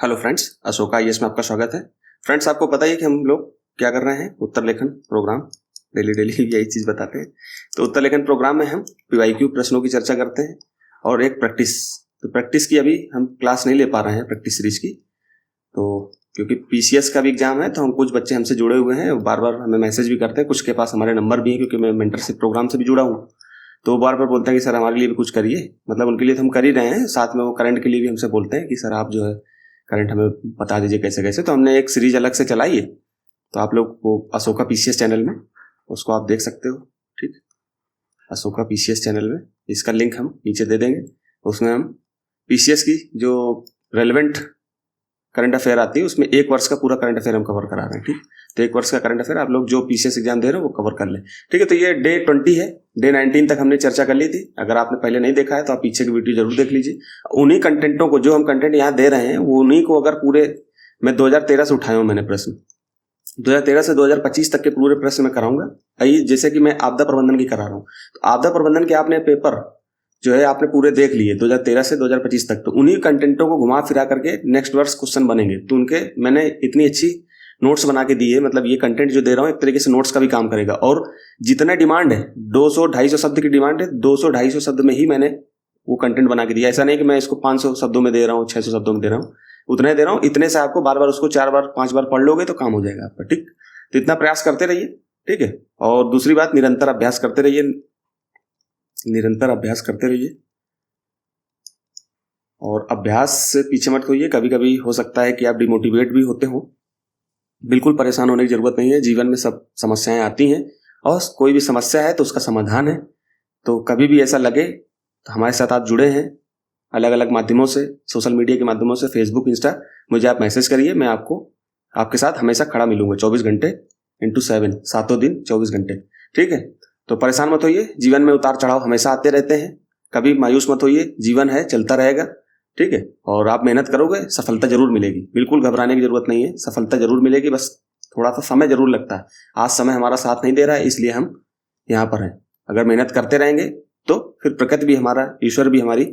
Hello friends, Ashoka IAS में आपका स्वागत है। फ्रेंड्स, आपको पता ही है कि हम लोग क्या कर रहे हैं, उत्तर लेखन प्रोग्राम डेली यही चीज़ बताते हैं। तो उत्तर लेखन प्रोग्राम में हम पीवाईक्यू प्रश्नों की चर्चा करते हैं और एक प्रैक्टिस। तो प्रैक्टिस की अभी हम क्लास नहीं ले पा रहे हैं, प्रैक्टिस सीरीज की। तो क्योंकि पीसीएस का भी एग्जाम है तो हम कुछ बच्चे हमसे जुड़े हुए हैं, बार बार हमें मैसेज भी करते हैं, कुछ के पास हमारे नंबर भी है क्योंकि मैं मेंटरशिप प्रोग्राम से भी जुड़ा हूँ। तो वो बार बार बोलते हैं कि सर हमारे लिए भी कुछ करिए। मतलब उनके लिए तो हम कर ही रहे हैं, साथ में वो करंट के लिए भी हमसे बोलते हैं कि सर आप जो है करंट हमें बता दीजिए कैसे कैसे। तो हमने एक सीरीज अलग से चलाई है, तो आप लोग वो अशोका पीसीएस चैनल में उसको आप देख सकते हो। ठीक, अशोका पीसीएस चैनल में इसका लिंक हम नीचे दे देंगे। उसमें हम पीसीएस की जो रेलेवेंट करंट अफेयर आती है उसमें एक वर्ष का पूरा करंट अफेयर हम कवर करा रहे हैं। ठीक, तो एक वर्ष का करंट अफेयर आप लोग जो पीसीएस एग्जाम दे रहे हो वो कवर कर ले। ठीक है, तो ये डे 20 है, डे 19 तक हमने चर्चा कर ली थी। अगर आपने पहले नहीं देखा है तो आप पीछे की वीडियो जरूर देख लीजिए। उन्हीं कंटेंटों को, जो हम कंटेंट यहाँ दे रहे हैं वो उन्हीं को अगर पूरे, मैं 2013 से उठाया हूँ मैंने प्रश्न, 2013 से 2025 तक के पूरे प्रश्न मैं कराऊंगा। जैसे कि मैं आपदा प्रबंधन की करा रहा हूँ, तो आपदा प्रबंधन के आपने पेपर जो है आपने पूरे देख लिए 2013 से 2025 तक, तो उन्हीं कंटेंटों को घुमा फिरा करके नेक्स्ट वर्ष क्वेश्चन बनेंगे। तो उनके मैंने इतनी अच्छी नोट्स बना के दी है। मतलब ये कंटेंट जो दे रहा हूँ एक तरीके से नोट्स का भी काम करेगा। और जितना डिमांड है 200-250 शब्द की डिमांड है, 200-250 शब्द में ही मैंने वो कंटेंट बना के दिया। ऐसा नहीं कि मैं इसको 500 शब्दों में दे रहा हूँ, 600 शब्दों में दे रहा हूँ, उतने दे रहा हूँ। इतने से आपको बार बार उसको 4 बार 5 बार पढ़ लोगे तो काम हो जाएगा आपका। ठीक, तो इतना प्रयास करते रहिए। ठीक है, और दूसरी बात, निरंतर अभ्यास करते रहिए, निरंतर अभ्यास करते रहिए और अभ्यास से पीछे मत होइए। कभी कभी हो सकता है कि आप डिमोटिवेट भी होते हो, बिल्कुल परेशान होने की जरूरत नहीं है। जीवन में सब समस्याएं आती हैं और कोई भी समस्या है तो उसका समाधान है। तो कभी भी ऐसा लगे तो हमारे साथ आप जुड़े हैं अलग अलग माध्यमों से, सोशल मीडिया के माध्यमों से, फेसबुक, इंस्टा, मुझे आप मैसेज करिए। मैं आपको आपके साथ हमेशा खड़ा मिलूंगा 24 घंटे इंटू 7, 7 दिन 24 घंटे। ठीक है, तो परेशान मत होइए। जीवन में उतार चढ़ाव हमेशा आते रहते हैं, कभी मायूस मत होइए, जीवन है, चलता रहेगा। ठीक है, और आप मेहनत करोगे सफलता जरूर मिलेगी, बिल्कुल घबराने की जरूरत नहीं है, सफलता जरूर मिलेगी। बस थोड़ा सा समय जरूर लगता है। आज समय हमारा साथ नहीं दे रहा है, इसलिए हम यहाँ पर हैं। अगर मेहनत करते रहेंगे तो फिर प्रकृति भी हमारा, ईश्वर भी हमारी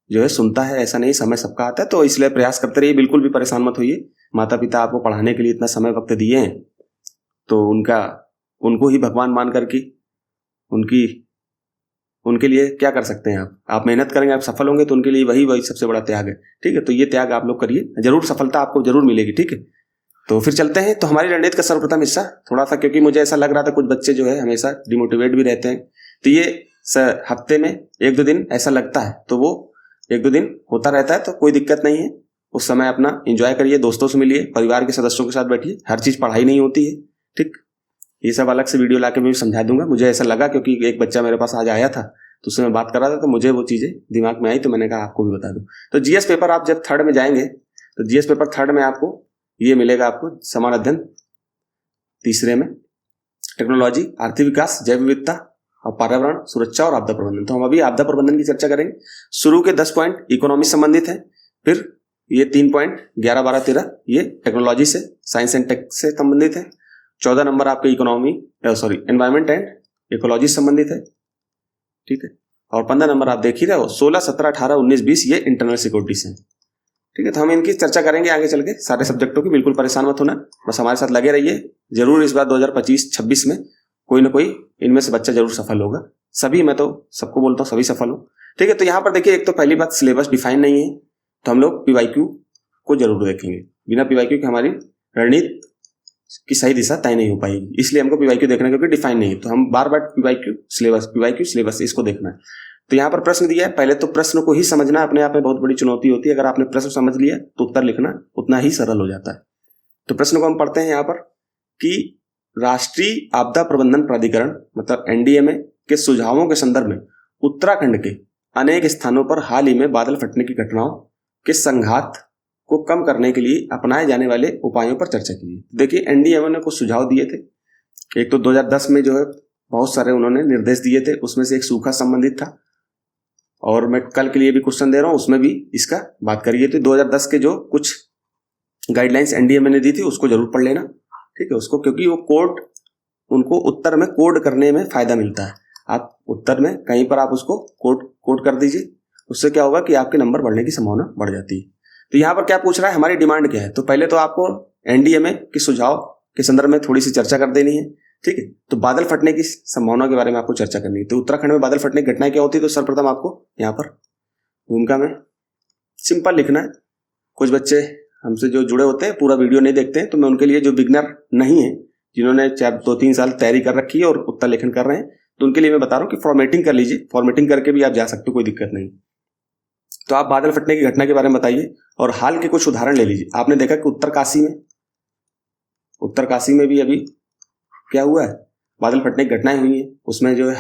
जो है सुनता है। ऐसा नहीं, समय सबका आता है। तो इसलिए प्रयास करते रहिए, बिल्कुल भी परेशान मत होइए। माता पिता आपको पढ़ाने के लिए इतना समय वक्त दिए हैं तो उनको ही भगवान मान करके उनके लिए क्या कर सकते हैं आप मेहनत करेंगे, आप सफल होंगे तो उनके लिए वही सबसे बड़ा त्याग है। ठीक है, तो ये त्याग आप लोग करिए, जरूर सफलता आपको जरूर मिलेगी। ठीक है, तो फिर चलते हैं। तो हमारी रणनीति का सर्वप्रथम हिस्सा थोड़ा सा, क्योंकि मुझे ऐसा लग रहा था कुछ बच्चे जो है हमेशा डिमोटिवेट भी रहते हैं, तो ये हफ्ते में 1-2 दिन ऐसा लगता है, तो वो 1-2 दिन होता रहता है, तो कोई दिक्कत नहीं है। उस समय अपना एंजॉय करिए, दोस्तों से मिलिए, परिवार के सदस्यों के साथ बैठिए। हर चीज पढ़ाई नहीं होती है। ठीक, ये सब अलग से वीडियो लाके मैं समझा दूंगा। मुझे ऐसा लगा क्योंकि एक बच्चा मेरे पास आज आया था तो उससे मैं बात कर रहा था, तो मुझे वो चीजें दिमाग में आई, तो मैंने कहा आपको भी बता दूं। तो जीएस पेपर आप जब 3rd में जाएंगे तो जीएस पेपर 3rd में आपको ये मिलेगा, आपको समान अध्ययन, 3रे में टेक्नोलॉजी, आर्थिक विकास, जैव विविधता और पर्यावरण सुरक्षा और आपदा प्रबंधन। तो हम अभी आपदा प्रबंधन की चर्चा करेंगे। शुरू के 10 पॉइंट इकोनॉमी से संबंधित है, फिर ये 3 पॉइंट 11, 12, 13 ये टेक्नोलॉजी से, साइंस एंड टेक से संबंधित है। 14 नंबर आपके एनवायरमेंट एंड इकोलॉजी से संबंधित है। ठीक है, और 15 नंबर आप देख ही रहे हो, 16, 17, 18, 19, 20 ये इंटरनल सिक्योरिटी से। ठीक है, तो हम इनकी चर्चा करेंगे आगे चल के, सारे सब्जेक्टों की। बिल्कुल परेशान मत होना, बस हमारे साथ लगे रहिए। जरूर इस बार 2025-26 में कोई ना कोई इनमें से बच्चा जरूर सफल होगा। सभी, मैं तो सबको बोलता हूँ सभी सफल हो। ठीक है, तो यहाँ पर देखिए, एक तो पहली बात, सिलेबस डिफाइन नहीं है, तो हम लोग पीवाईक्यू को जरूर देखेंगे। बिना पीवाईक्यू के हमारी रणनीति की सही दिशा तय नहीं हो पाएगी, इसलिए हमको पीवाईक्यू देखना है, क्योंकि डिफाइन नहीं है। तो हम बार बार पीवाईक्यू सिलेबस इसको देखना है। तो यहाँ पर प्रश्न दिया है, पहले तो प्रश्न को ही समझना अपने आप में बहुत बड़ी चुनौती होती है। अगर आपने प्रश्न समझ लिया तो उत्तर लिखना उतना ही सरल हो जाता है। तो प्रश्न को हम पढ़ते हैं यहाँ पर कि राष्ट्रीय आपदा प्रबंधन प्राधिकरण मतलब एनडीएमए के सुझावों के संदर्भ में उत्तराखंड के अनेक स्थानों पर हाल ही में बादल फटने की घटनाओं के संघात को कम करने के लिए अपनाए जाने वाले उपायों पर चर्चा की है। देखिए, एनडीएमए ने कुछ सुझाव दिए थे। एक तो 2010 में जो है बहुत सारे उन्होंने निर्देश दिए थे, उसमें से एक सूखा संबंधित था, और मैं कल के लिए भी क्वेश्चन दे रहा हूं, उसमें भी इसका बात करिए। तो 2010 के जो कुछ गाइडलाइंस एनडीएमए ने दी थी उसको जरूर पढ़ लेना। ठीक है, उसको, क्योंकि वो कोड, उनको उत्तर में कोड करने में फायदा मिलता है। आप उत्तर में कहीं पर आप उसको कोड कर दीजिए, उससे क्या होगा कि आपके नंबर बढ़ने की संभावना बढ़ जाती है। तो यहाँ पर क्या पूछ रहा है, हमारी डिमांड क्या है। तो पहले तो आपको एनडीएमए के सुझाव के संदर्भ में थोड़ी सी चर्चा कर देनी है, ठीक है। तो बादल फटने की संभावना के बारे में आपको चर्चा करनी है। तो उत्तराखंड में बादल फटने की घटनाएं क्या होती है, तो सर्वप्रथम आपको यहाँ पर भूमिका में सिंपल लिखना है। कुछ बच्चे हमसे जो जुड़े होते हैं पूरा वीडियो नहीं देखते हैं, तो मैं उनके लिए, जो बिगनर नहीं है, जिन्होंने 2-3 साल तैयारी कर रखी है और उत्तर लेखन कर रहे हैं, तो उनके लिए मैं बता रहा हूँ कि फॉर्मेटिंग कर लीजिए। फॉर्मेटिंग करके भी आप जा सकते हो, कोई दिक्कत नहीं। तो आप बादल फटने की घटना के बारे में बताइए और हाल के कुछ उदाहरण ले लीजिए। आपने देखा कि उत्तरकाशी में भी अभी क्या हुआ है, बादल फटने की घटनाएं हुई हैं। उसमें जो है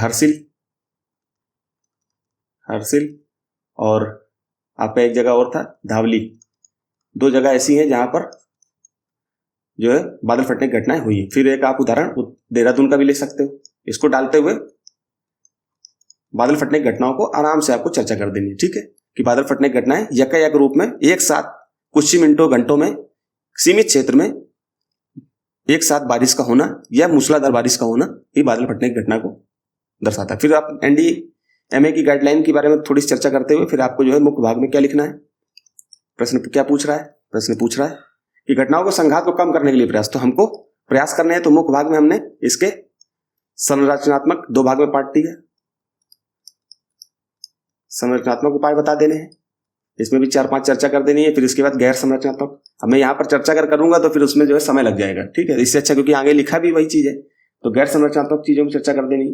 हरसिल और आपका एक जगह और था धावली, 2 जगह ऐसी हैं जहां पर जो है बादल फटने की घटनाएं हुई है। फिर एक आप उदाहरण देहरादून का भी ले सकते हो। इसको डालते हुए बादल फटने की घटनाओं को आराम से आपको चर्चा कर देनी है, ठीक है, कि बादल फटने की घटनाएं यकायक रूप में एक साथ कुछ ही मिनटों घंटों में सीमित क्षेत्र में एक साथ बारिश का होना या मूसलाधार बारिश का होना, ये बादल फटने की घटना को दर्शाता है। फिर आप एनडीएमए की गाइडलाइन के बारे में थोड़ी सी चर्चा करते हुए फिर आपको जो है मुख्य भाग में क्या लिखना है। प्रश्न क्या पूछ रहा है, प्रश्न पूछ रहा है कि घटनाओं के संघात को कम करने के लिए प्रयास, तो हमको प्रयास करने हैं। तो मुख्य भाग में हमने इसके संरचनात्मक 2 भाग में बांट दिया। संरचनात्मक उपाय बता देने हैं, इसमें भी 4-5 चर्चा कर देनी है। फिर इसके बाद गैर संरचनात्मक, अब मैं यहाँ पर चर्चा करूंगा तो फिर उसमें जो है समय लग जाएगा, ठीक है। इससे अच्छा, क्योंकि आगे लिखा भी वही चीज है, तो गैर संरचनात्मक चीजों में चर्चा कर देनी है,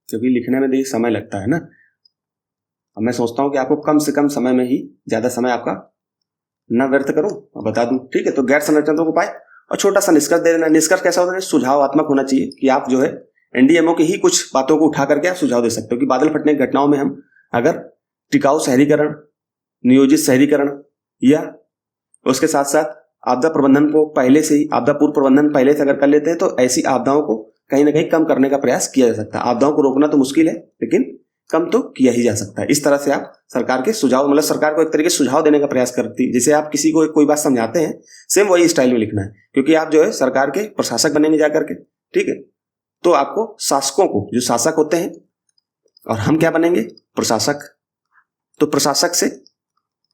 क्योंकि लिखने में देखिए समय लगता है ना। अब मैं सोचता हूं कि आपको कम से कम समय में ही ज्यादा समय आपका न व्यर्थ करूं और बता दूं, ठीक है। तो गैर संरचनात्मक उपाय और छोटा सा निष्कर्ष दे देना। निष्कर्ष कैसा होता है, सुझावात्मक होना चाहिए कि आप जो है एनडीएमओ की ही कुछ बातों को उठा करके आप सुझाव दे सकते हो कि बादल फटने की घटनाओं में हम अगर टिकाऊ शहरीकरण, नियोजित शहरीकरण या उसके साथ साथ आपदा प्रबंधन को पहले से ही, आपदा पूर्व प्रबंधन पहले से अगर कर लेते हैं तो ऐसी आपदाओं को कहीं ना कहीं कम करने का प्रयास किया जा सकता है। आपदाओं को रोकना तो मुश्किल है, लेकिन कम तो किया ही जा सकता है। इस तरह से आप सरकार के सुझाव, मतलब सरकार को एक तरीके से सुझाव देने का प्रयास करती है। जैसे आप किसी को कोई बात समझाते हैं, सेम वही स्टाइल में लिखना है, क्योंकि आप जो है सरकार के प्रशासक बनेंगे जाकर के, ठीक है। तो आपको शासकों को, जो शासक होते हैं, और हम क्या बनेंगे, प्रशासक। तो प्रशासक से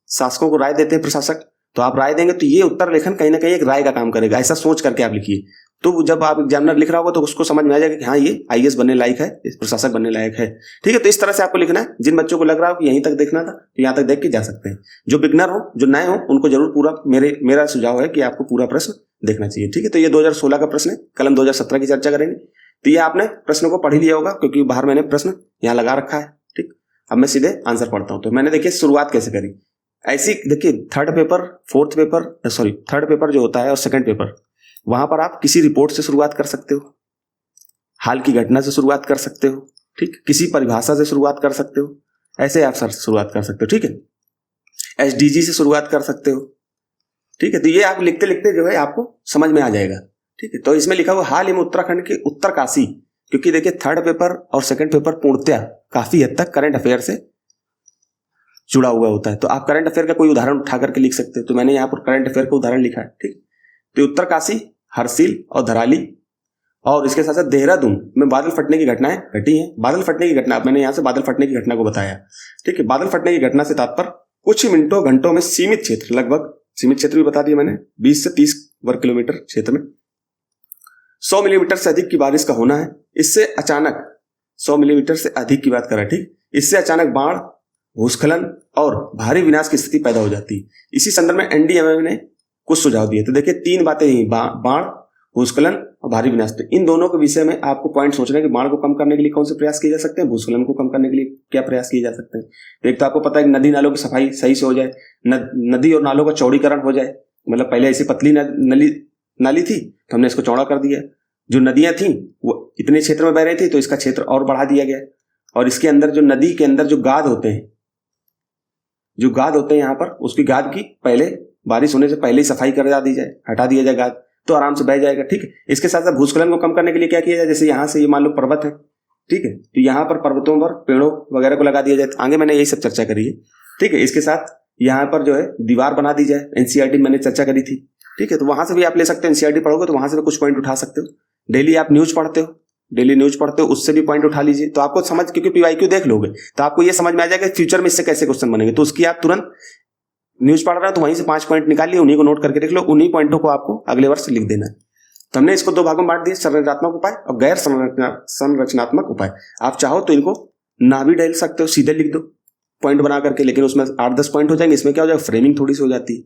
शासकों को राय देते हैं प्रशासक, तो आप राय देंगे तो ये उत्तर लेखन कहीं ना कहीं एक राय का काम करेगा। ऐसा सोच करके आप लिखिए, तो जब आप एग्जामिनर लिख रहा होगा तो उसको समझ में आ जाएगा कि हाँ ये आईएएस बनने लायक है, इस प्रशासक बनने लायक है, ठीक है। तो इस तरह से आपको लिखना है। जिन बच्चों को लग रहा हो कि यहीं तक देखना था तो यहाँ तक देख के जा सकते हैं। जो बिगनर हो, जो नए हो, उनको जरूर पूरा, मेरा सुझाव है कि आपको पूरा प्रश्न देखना चाहिए, ठीक है। तो ये 2016 का प्रश्न है, कल हम 2017 की चर्चा करेंगे। तो ये आपने प्रश्न को पढ़ ही लिया होगा, क्योंकि बाहर मैंने प्रश्न यहाँ लगा रखा है, ठीक। अब मैं सीधे आंसर पढ़ता हूँ। तो मैंने देखिए शुरुआत कैसे करी, ऐसी देखिए थर्ड पेपर जो होता है और सेकंड पेपर, वहां पर आप किसी रिपोर्ट से शुरुआत कर सकते हो, हाल की घटना से शुरुआत कर सकते हो, ठीक, किसी परिभाषा से शुरुआत कर सकते हो, ऐसे आप शुरुआत कर सकते हो, ठीक है। एसडीजी से शुरुआत कर सकते हो, ठीक है। तो ये आप लिखते लिखते जो है आपको समझ में आ जाएगा, ठीक है। तो इसमें लिखा हुआ हाल ही में उत्तराखंड के उत्तरकाशी, क्योंकि देखिए थर्ड पेपर और सेकंड पेपर पूर्णतया काफी हद तक करंट अफेयर से जुड़ा हुआ होता है। तो आप करंट अफेयर का कोई उदाहरण उठा करके लिख सकते हो। तो मैंने यहाँ पर करंट अफेयर का उदाहरण लिखा है, ठीक। तो उत्तरकाशी, हरसिल और धराली और इसके साथ साथ देहरादून में बादल फटने की घटनाएं घटी हैं। बादल फटने की घटना, मैंने यहाँ से बादल फटने की घटना को बताया, ठीक है। बादल फटने की घटना से तात्पर्य कुछ ही मिनटों घंटों में सीमित क्षेत्र, लगभग सीमित क्षेत्र भी बता दिया मैंने, 20 से 30 वर्ग किलोमीटर क्षेत्र में 100 मिलीमीटर से अधिक की बारिश का होना है। इससे अचानक 100 मिलीमीटर से अधिक की बात करा, ठीक। इससे अचानक बाढ़, भूस्खलन और भारी विनाश की स्थिति पैदा हो जाती है। इसी संदर्भ में एनडीएमए ने कुछ सुझाव दिए। तो देखिए 3 बातें ही, बाढ़, भूस्खलन और भारी विनाश। तो इन दोनों के विषय में आपको पॉइंट सोचना है कि बाढ़ को कम करने के लिए कौन से प्रयास किए जा सकते हैं, भूस्खलन को कम करने के लिए क्या प्रयास किए जा सकते हैं। तो एक तो आपको पता है कि नदी नालों की सफाई सही से हो जाए, नदी और नालों का चौड़ीकरण हो जाए। मतलब पहले ऐसी पतली नाली थी तो हमने इसको चौड़ा कर दिया। जो नदियां थी वो इतने क्षेत्र में बह रही थी तो इसका क्षेत्र और बढ़ा दिया गया। और इसके अंदर जो नदी के अंदर जो गाद होते हैं, यहाँ पर उसकी गाद की पहले बारिश होने से पहले ही सफाई कर दी जाए, हटा दिया जाए गाद, तो आराम से बह जाएगा, ठीक है। इसके साथ साथ भूस्खलन को कम करने के लिए क्या किया जाए, जैसे यहाँ से ये मान लो पर्वत है, ठीक है, तो यहाँ पर पर्वतों पर पेड़ों वगैरह को लगा दिया जाए। आगे मैंने यही सब चर्चा करी है, ठीक है। इसके साथ यहाँ पर जो है दीवार बना दी जाए, एनसीईआरटी मैंने चर्चा करी थी, ठीक है। तो वहां से भी आप ले सकते हो, एनसीईआरटी पढ़ोगे तो वहां से भी कुछ पॉइंट उठा सकते हो। डेली आप न्यूज पढ़ते हो, डेली न्यूज पढ़ते हो, उससे भी पॉइंट उठा लीजिए। तो आपको समझ, क्योंकि पीवाईक्यू देख लोगे तो आपको ये समझ में आ जाएगा फ्यूचर में इससे कैसे क्वेश्चन बनेंगे। तो उसकी आप तुरंत न्यूज पढ़ रहे हो तो वहीं से 5 पॉइंट निकाल लिए, उन्हीं को नोट करके देख लो, उन्हीं पॉइंटों को आपको अगले वर्ष लिख देना है। तो हमने इसको 2 भागों में बांट दिया, संरचनात्मक उपाय और गैर संरचनात्मक उपाय। आप चाहो तो इनको ना भी डाल सकते हो, सीधे लिख दो पॉइंट बना करके, लेकिन उसमें 8-10 पॉइंट हो जाएंगे। इसमें क्या हो जाएगा, फ्रेमिंग थोड़ी सी हो जाती है,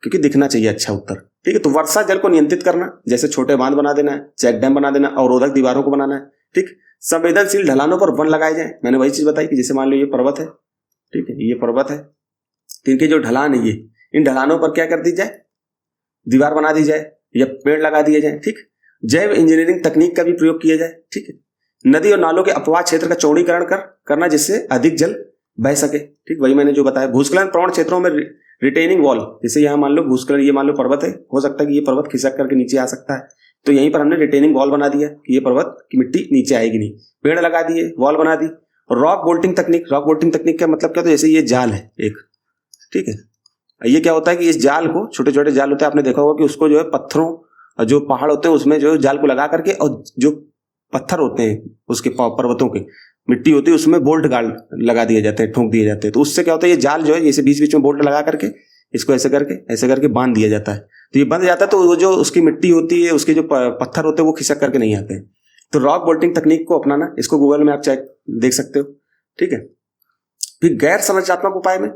क्योंकि दिखना चाहिए अच्छा उत्तर। ठीक है, तो वर्षा जल को नियंत्रित करना, जैसे छोटे बांध बना देना है, चेक डैम बना देना, अवरोधक दीवारों को बनाना है। ठीक, संवेदनशील ढलानों पर वन लगाए जाए। मैंने वही चीज बताई कि जैसे मान लो ये पर्वत है, ठीक है, ये पर्वत है, तो इनके जो ढलान है, ये इन ढलानों पर क्या कर दी जाए, दीवार बना दी जाए या पेड़ लगा दिए जाए। ठीक, जैव इंजीनियरिंग तकनीक का भी प्रयोग किया जाए। ठीक है, नदी और नालों के अपवाह क्षेत्र का चौड़ीकरण करना, जिससे अधिक जल बह सके। ठीक, वही मैंने जो बताया। भूस्खलन प्रवण क्षेत्रों में रिटेनिंग वॉल, जैसे यहाँ मान लो भूस्खलन, ये मान लो पर्वत है, हो सकता है कि ये पर्वत खिसक करके नीचे आ सकता है, तो यहीं पर हमने रिटेनिंग वॉल बना दिया कि ये पर्वत की मिट्टी नीचे आएगी नहीं। पेड़ लगा दिए, वॉल बना दी। रॉक बोल्टिंग तकनीक, रॉक बोल्टिंग तकनीक का मतलब क्या होता है, जैसे ये जाल है एक, ठीक है, ये क्या होता है कि इस जाल को, छोटे छोटे जाल होते हैं, आपने देखा होगा कि उसको जो है पत्थरों, जो पहाड़ होते हैं उसमें जो जाल को लगा करके, और जो पत्थर होते हैं उसके पर्वतों के मिट्टी होती है उसमें बोल्ट गार्ड लगा दिए जाते हैं, ठोक दिए जाते हैं। तो उससे क्या होता है, ये जाल जो है जैसे बीच बीच में बोल्ट लगा करके इसको ऐसे करके बांध दिया जाता है। तो ये बंध जाता है, तो वो जो उसकी मिट्टी होती है, उसके जो पत्थर होते हैं वो खिसक करके नहीं आते हैं। तो रॉक बोल्टिंग तकनीक को अपनाना, इसको गूगल में आप चेक देख सकते हो। ठीक है, फिर गैर संरचनात्मक उपाय में,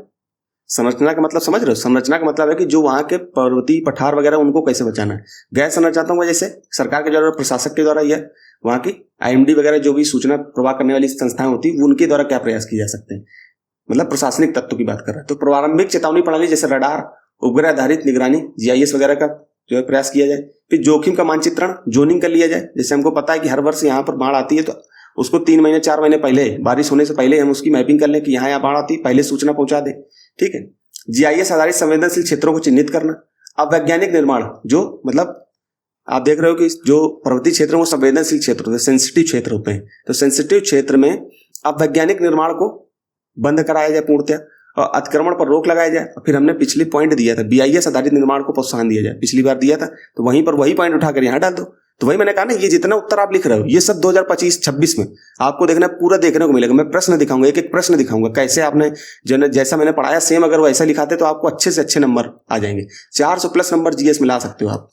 संरचना का मतलब समझ रहे हो, संरचना का मतलब है कि जो वहां के पर्वतीय पठार वगैरह उनको कैसे बचाना है। गैर संरचनात्मक जैसे सरकार के द्वारा, प्रशासक के द्वारा, या वहां की IMD वगैरह जो भी सूचना प्रवाह करने वाली संस्थाएं होती है, उनके द्वारा क्या प्रयास किए जा सकते हैं, मतलब प्रशासनिक तत्व की बात कर रहे हैं। तो प्रारंभिक चेतावनी प्रणाली जैसे रडार, उपग्रह आधारित निगरानी, GIS वगैरह का जो है प्रयास किया जाए। फिर जोखिम का मानचित्रण, जोनिंग कर लिया जाए। जैसे हमको पता है कि हर वर्ष यहाँ पर बाढ़ आती है, तो उसको 3 महीने 4 महीने पहले, बारिश होने से पहले हम उसकी मैपिंग कर लें कि यहाँ बाढ़ आती है, पहले सूचना पहुंचा दें। ठीक है, GIS आधारित संवेदनशील क्षेत्रों को चिन्हित करना। अवैज्ञानिक निर्माण, जो मतलब आप देख रहे हो कि जो पर्वतीय क्षेत्र वो संवेदनशील क्षेत्र होते हैं, सेंसिटिव क्षेत्र होते हैं। तो सेंसिटिव क्षेत्र में अवैज्ञानिक निर्माण को बंद कराया जाए पूर्णतया, और अतिक्रमण पर रोक लगाया जाए। फिर हमने पिछली पॉइंट दिया था, BIS आधारित निर्माण को प्रोत्साहन दिया जाए, पिछली बार दिया था, तो वहीं पर वही पॉइंट उठाकर यहाँ डाल दो। तो वही मैंने कहा ना, ये जितना उत्तर आप लिख रहे हो ये सब 2025-26 में आपको देखना, पूरा देखने को मिलेगा। मैं प्रश्न दिखाऊंगा, एक एक प्रश्न दिखाऊंगा, कैसे आपने जो जैसा मैंने पढ़ाया सेम अगर वैसा लिखाते तो आपको अच्छे से अच्छे नंबर आ जाएंगे। 400+ नंबर GS में ला सकते हो आप।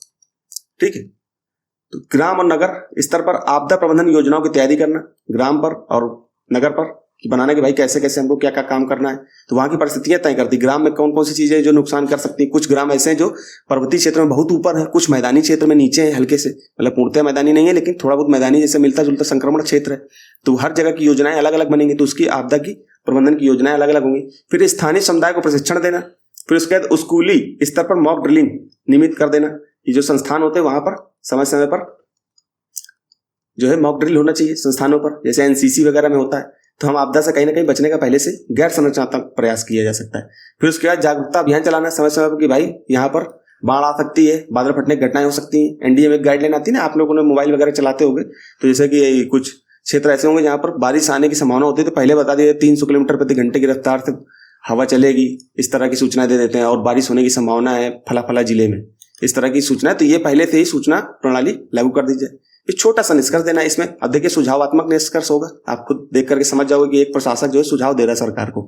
ठीक है, तो ग्राम और नगर स्तर पर आपदा प्रबंधन योजनाओं की तैयारी करना, ग्राम पर और नगर पर कि बनाने के भाई कैसे कैसे हमको क्या क्या काम करना है। तो वहां की परिस्थितियां तय करती, ग्राम में कौन कौन सी चीजें जो नुकसान कर सकती हैं। कुछ ग्राम ऐसे हैं जो पर्वतीय क्षेत्र में बहुत ऊपर है, कुछ मैदानी क्षेत्र में नीचे है, हल्के से, मतलब पूर्णतः मैदानी नहीं है लेकिन थोड़ा बहुत मैदानी जैसे मिलता जुलता संक्रमण क्षेत्र है। तो हर जगह की योजनाएं अलग अलग बनेंगी, तो उसकी आपदा की प्रबंधन की योजनाएं अलग अलग होंगी। फिर स्थानीय समुदाय को प्रशिक्षण देना। फिर उसके बाद स्कूली स्तर पर मॉक ड्रिलिंग नियमित कर देना, कि जो संस्थान होते हैं वहां पर समय समय पर जो है मॉक ड्रिल होना चाहिए संस्थानों पर, जैसे NCC वगैरह में होता है। तो हम आपदा से कहीं ना कहीं बचने का पहले से गैर संरचनात्मक प्रयास किया जा सकता है। फिर उसके बाद जागरूकता अभियान चलाना समय समय पर कि भाई यहाँ पर बाढ़ आ सकती है, बादल फटने की घटनाएं हो सकती हैं। NDA में गाइडलाइन आती है ना, आप लोगों ने मोबाइल वगैरह चलाते होंगे, तो जैसे कि कुछ क्षेत्र ऐसे होंगे जहाँ पर बारिश आने की संभावना होती है, तो पहले बता दिए 300 किलोमीटर प्रति घंटे की रफ्तार से हवा चलेगी, इस तरह की सूचनाएं दे देते हैं, और बारिश होने की संभावना है फला फला जिले में, इस तरह की सूचना है। तो ये पहले से ही सूचना प्रणाली लागू कर दी जाए। एक छोटा सा निष्कर्ष देना इसमें। अब देखिए सुझावात्मक निष्कर्ष होगा, आप खुद देख करके समझ जाओगे कि एक प्रशासक जो है सुझाव दे रहा है सरकार को,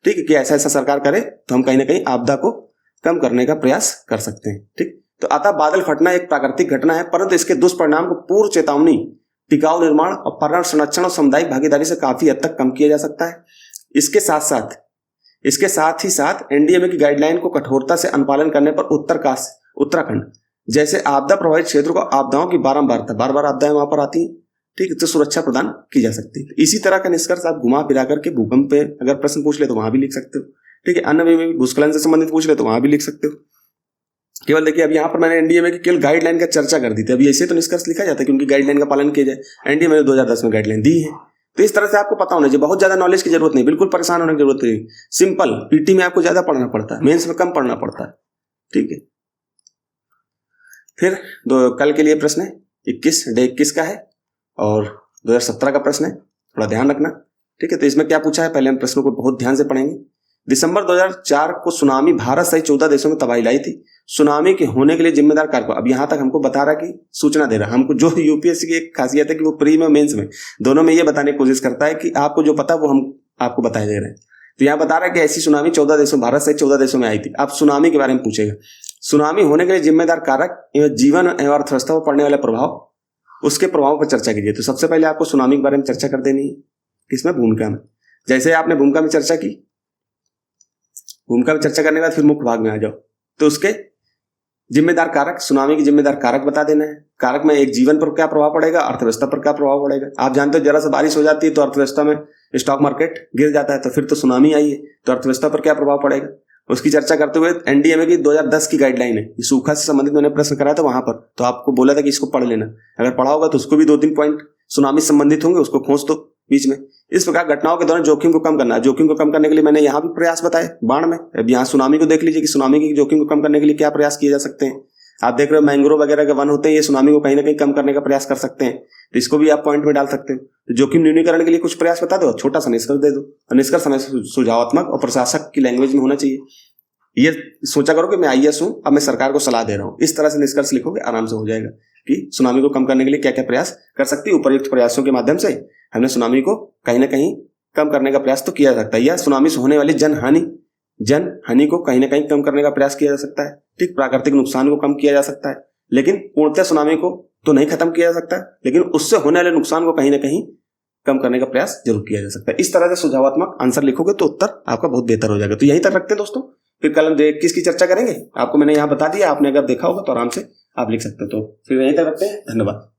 ठीक है, कि ऐसा ऐसा सरकार करे तो हम कहीं ना कहीं आपदा को कम करने का प्रयास कर सकते हैं। ठीक, तो अतः बादल फटना एक प्राकृतिक घटना है, परंतु इसके दुष्परिणाम को पूर्व चेतावनी, टिकाऊ निर्माण और पर्यावरण संरक्षण और सामुदायिक भागीदारी से काफी हद तक कम किया जा सकता है। इसके साथ ही साथ NDMA की गाइडलाइन को कठोरता से अनुपालन करने पर उत्तराखंड जैसे आपदा प्रभावित क्षेत्रों को आपदाओं की बार बार आपदाएं वहां पर आती हैं, ठीक है, तो सुरक्षा प्रदान की जा सकती है। इसी तरह का निष्कर्ष आप घुमा फिरा करके भूकंप पे अगर प्रश्न पूछ ले तो वहां भी लिख सकते हो। ठीक है, अन्य में भी भूस्खलन से संबंधित पूछ ले तो वहां भी लिख सकते हो। केवल देखिए अब यहाँ पर मैंने NDMA की केवल गाइडलाइन का चर्चा कर दी थी, अभी ऐसे तो निष्कर्ष लिखा जाता है क्योंकि गाइडलाइन का पालन किया जाए। NDMA ने 2010 में गाइडलाइन दी है, तो इस तरह से आपको पता होना चाहिए। बहुत ज्यादा नॉलेज की जरूरत नहीं, बिल्कुल परेशान होने की जरूरत नहीं। सिंपल, PT में आपको ज्यादा पढ़ना पड़ता है, मेंस में कम पढ़ना पड़ता है। ठीक है, फिर कल के लिए प्रश्न है 21 का है और 2017 का प्रश्न है, थोड़ा ध्यान रखना। ठीक है, तो इसमें क्या पूछा है पहले हम प्रश्नों को बहुत ध्यान से पढ़ेंगे। दिसंबर 2004 को सुनामी भारत सहित 14 देशों में तबाही लाई थी। सुनामी के होने के लिए जिम्मेदार कारक, अब यहां तक हमको बता रहा कि सूचना दे रहा, हमको जो यूपीएससी की एक खासियत है कि वो प्री में मेंस में दोनों में ये बताने की कोशिश करता है कि आपको जो पता वो हम आपको बताए दे रहे हैं। तो यहाँ बता रहा है कि ऐसी सुनामी 14 देशों, भारत सहित 14 देशों में आई थी। अब सुनामी के बारे में पूछेगा, सुनामी होने के लिए जिम्मेदार कारक एवं जीवन एवं अर्थव्यवस्था पर पड़ने वाले प्रभाव, उसके प्रभाव पर चर्चा कीजिए। तो सबसे पहले आपको सुनामी के बारे में चर्चा कर देनी है, किसमें, भूमिका में। जैसे आपने भूमिका में चर्चा की, भूमिका में चर्चा करने के बाद फिर मुख्य भाग में आ जाओ, तो उसके जिम्मेदार कारक, सुनामी की जिम्मेदार कारक बता देना है। कारक में एक जीवन पर क्या प्रभाव पड़ेगा, अर्थव्यवस्था पर क्या प्रभाव पड़ेगा। आप जानते हो जरा सा बारिश हो जाती है तो अर्थव्यवस्था में स्टॉक मार्केट गिर जाता है, तो फिर तो सुनामी आई है, तो अर्थव्यवस्था पर क्या प्रभाव पड़ेगा, उसकी चर्चा करते हुए एनडीएमए की 2010 की गाइडलाइन है, सूखा से संबंधित मैंने प्रश्न कराया था वहां पर, तो आपको बोला था कि इसको पढ़ लेना। अगर पढ़ा होगा तो उसको भी 2-3 पॉइंट सुनामी से संबंधित होंगे, उसको खोज दो बीच में। इस प्रकार घटनाओं के दौरान जोखिम को कम करना, जोखिम को कम करने के लिए मैंने यहाँ भी प्रयास बताए बाढ़ में। अब यहाँ सुनामी को देख लीजिए कि सुनामी की जोखिम को कम करने के लिए क्या प्रयास किए जा सकते हैं। आप देख रहे हो मैंग्रोव वगैरह के वन होते हैं, ये सुनामी को कहीं ना कहीं कम करने का प्रयास कर सकते हैं, तो इसको भी आप पॉइंट में डाल सकते हो। तो जोखिम न्यूनीकरण के लिए कुछ प्रयास बता दो, छोटा सा निष्कर्ष दे दो, और निष्कर्ष हमें सुझावात्मक और प्रशासक की लैंग्वेज में होना चाहिए। ये सोचा करो कि मैं आईएएस हूं, अब मैं सरकार को सलाह दे रहा हूं, इस तरह से निष्कर्ष लिखोगे, आराम से हो जाएगा कि सुनामी को कम करने के लिए क्या क्या प्रयास कर सकती है। उपयुक्त प्रयासों के माध्यम से हमने सुनामी को कहीं ना कहीं कम करने का प्रयास तो किया जा सकता है, या सुनामी से होने वाली जन हानि को कहीं ना कहीं कम करने का प्रयास किया जा सकता है। ठीक, प्राकृतिक नुकसान को कम किया जा सकता है, लेकिन पूर्णतः सुनामी को तो नहीं खत्म किया जा सकता, लेकिन उससे होने वाले नुकसान को कहीं ना कहीं कम करने का प्रयास जरूर किया जा सकता है। इस तरह से सुझावात्मक आंसर लिखोगे तो उत्तर आपका बहुत बेहतर हो जाएगा। तो यहीं तक रखते हैं दोस्तों, फिर कल हम किसकी चर्चा करेंगे आपको मैंने यहाँ बता दिया, आपने अगर देखा होगा तो आराम से आप लिख सकते हो। तो फिर यहीं तक रखते हैं, धन्यवाद।